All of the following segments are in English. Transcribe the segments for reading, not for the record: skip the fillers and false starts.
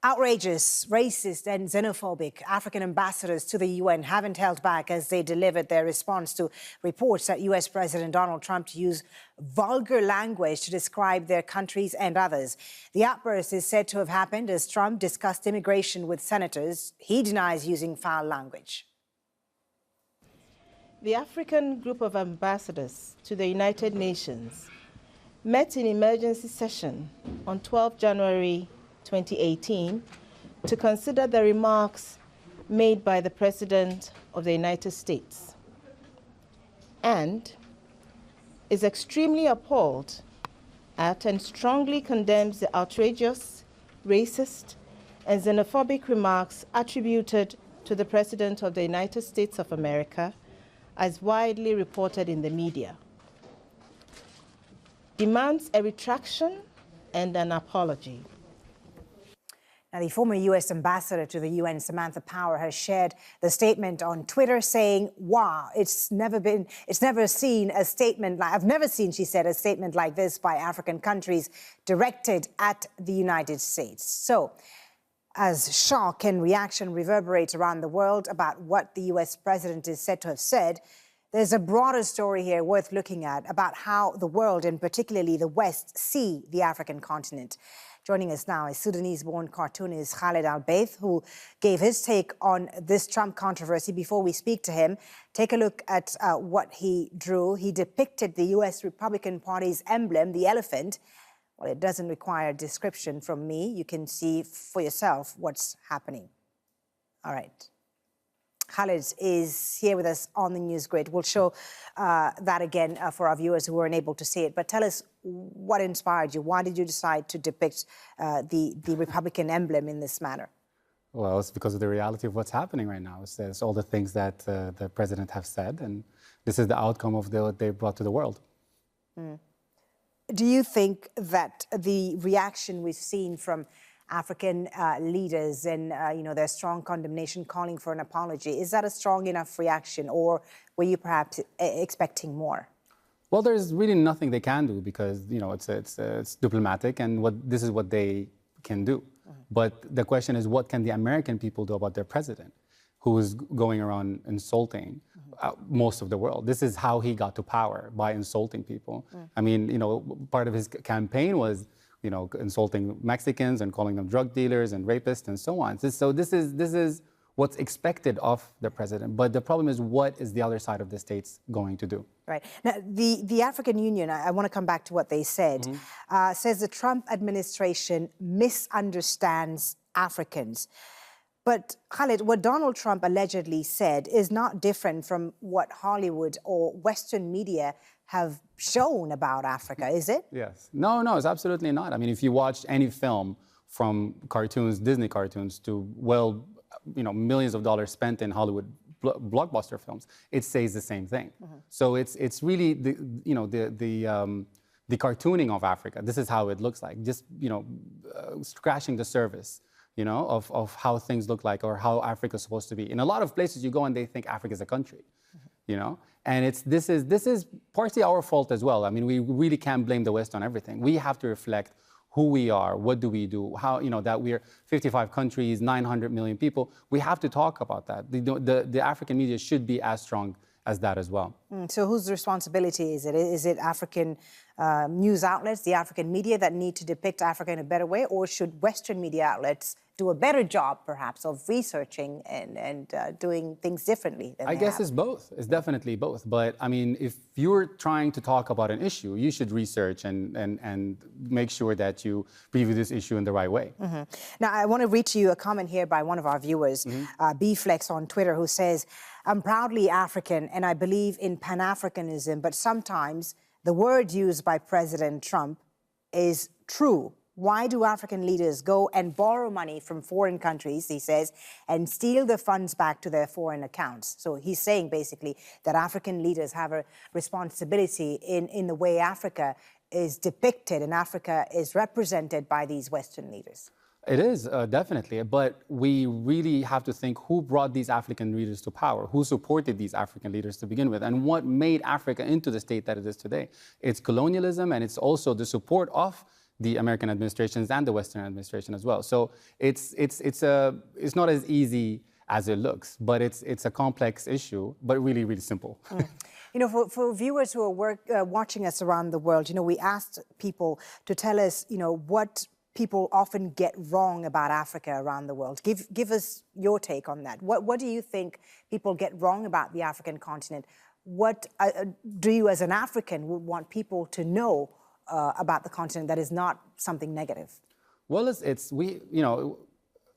Outrageous, racist and xenophobic African ambassadors to the UN haven't held back as they delivered their response to reports that US President Donald Trump used vulgar language to describe their countries and others. The outburst is said to have happened as Trump discussed immigration with senators. He denies using foul language. The African group of ambassadors to the United Nations met in emergency session on 12 January 2018 to consider the remarks made by the President of the United States and is extremely appalled at and strongly condemns the outrageous, racist, and xenophobic remarks attributed to the President of the United States of America as widely reported in the media. Demands a retraction and an apology. Now, the former U.S. ambassador to the UN, Samantha Power, has shared the statement on Twitter saying, wow, I've never seen, she said, a statement like this by African countries directed at the United States. So, as shock and reaction reverberates around the world about what the U.S. president is said to have said, there's a broader story here worth looking at about how the world, and particularly the West, see the African continent. Joining us now is Sudanese-born cartoonist Khalid Albaih, who gave his take on this Trump controversy. Before we speak to him, take a look at what he drew. He depicted the U.S. Republican Party's emblem, the elephant. Well, it doesn't require a description from me. You can see for yourself what's happening. All right. Khalid is here with us on the news grid. We'll show that again for our viewers who weren't able to see it. But tell us what inspired you. Why did you decide to depict the Republican emblem in this manner? Well, it's because of the reality of what's happening right now. It's all the things that the president have said, and this is the outcome of what they brought to the world. Mm. Do you think that the reaction we've seen from African leaders and, their strong condemnation calling for an apology, is that a strong enough reaction, or were you perhaps expecting more? Well, there's really nothing they can do because, it's diplomatic and this is what they can do. Mm-hmm. But the question is, what can the American people do about their president, who is going around insulting most of the world? This is how he got to power, by insulting people. Mm. I mean, part of his campaign was insulting Mexicans and calling them drug dealers and rapists and so on. So this is what's expected of the president. But the problem is, what is the other side of the states going to do? Right. Now, the African Union, I want to come back to what they said, says the Trump administration misunderstands Africans. But Khalid, what Donald Trump allegedly said is not different from what Hollywood or Western media have shown about Africa, is it? Yes. No, it's absolutely not. I mean, if you watch any film, from cartoons, Disney cartoons, to, millions of dollars spent in Hollywood blockbuster films, it says the same thing. Mm-hmm. So it's really the cartooning of Africa. This is how it looks like, just scratching the surface, of how things look like or how Africa is supposed to be. In a lot of places you go and they think Africa is a country. And this is partly our fault as well. I mean, we really can't blame the West on everything. We have to reflect who we are, what do we do, how, that we're 55 countries, 900 million people. We have to talk about that. The African media should be as strong as that as well. So whose responsibility is it? Is it African news outlets, the African media, that need to depict Africa in a better way? Or should Western media outlets do a better job, perhaps, of researching and doing things differently than I guess it's both. It's definitely both. But, I mean, if you're trying to talk about an issue, you should research and make sure that you preview this issue in the right way. Mm-hmm. Now, I want to read to you a comment here by one of our viewers, B-Flex on Twitter, who says, I'm proudly African and I believe in Pan-Africanism, but sometimes the word used by President Trump is true. Why do African leaders go and borrow money from foreign countries, he says, and steal the funds back to their foreign accounts? So he's saying basically that African leaders have a responsibility in the way Africa is depicted and Africa is represented by these Western leaders. It is, definitely. But we really have to think who brought these African leaders to power, who supported these African leaders to begin with, and what made Africa into the state that it is today. It's colonialism, and it's also the support of the American administrations and the Western administration as well. So it's not as easy as it looks, but it's a complex issue, but really, really simple. You know, for viewers who are watching us around the world, you know, we asked people to tell us, you know, what people often get wrong about Africa around the world. Give us your take on that. What do you think people get wrong about the African continent? What do you, as an African, would want people to know about the continent that is not something negative? Well,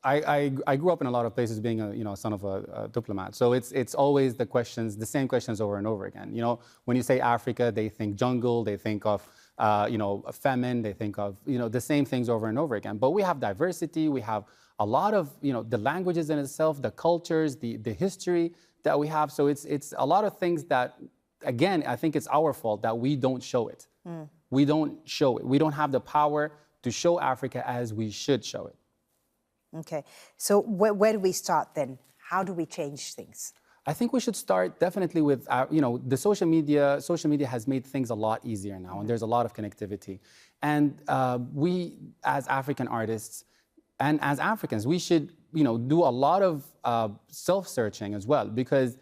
I grew up in a lot of places being a son of a diplomat. So it's always the same questions over and over again. You know, when you say Africa, they think jungle, they think of famine, they think of the same things over and over again. But we have diversity, we have a lot of the languages in itself, the cultures, the history that we have. So it's a lot of things that, again, I think it's our fault that we don't show it. We don't show it. We don't have the power to show Africa as we should show it. Okay, so where do we start then? How do we change things? I think we should start definitely with, the social media. Social media has made things a lot easier now, and there's a lot of connectivity. And we, as African artists and as Africans, we should, do a lot of self-searching as well, because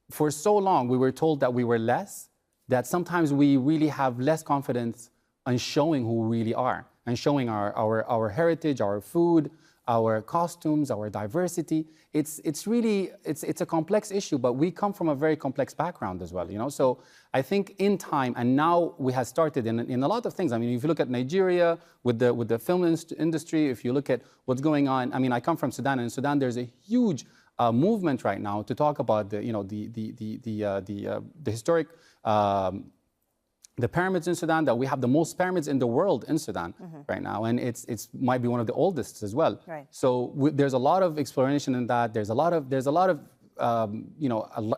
for so long we were told that we were less, that sometimes we really have less confidence in showing who we really are, and showing our heritage, our food, our costumes, our diversity. It's a complex issue, but we come from a very complex background as well, So I think in time, and now we have started in a lot of things. I mean, if you look at Nigeria with the film industry, if you look at what's going on, I mean, I come from Sudan, and in Sudan there's a huge movement right now to talk about the historic. The pyramids in Sudan, that we have the most pyramids in the world in Sudan right now, and it's might be one of the oldest as well. Right. So there's a lot of exploration in that. There's a lot of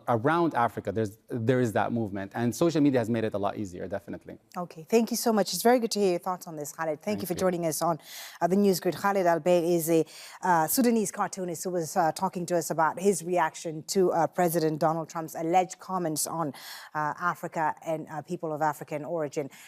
around Africa. There is that movement, and social media has made it a lot easier, definitely. Okay, thank you so much. It's very good to hear your thoughts on this, Khalid. Thank you for joining us on the News Grid. Khalid Albaih is a Sudanese cartoonist who was talking to us about his reaction to President Donald Trump's alleged comments on Africa and people of African origin.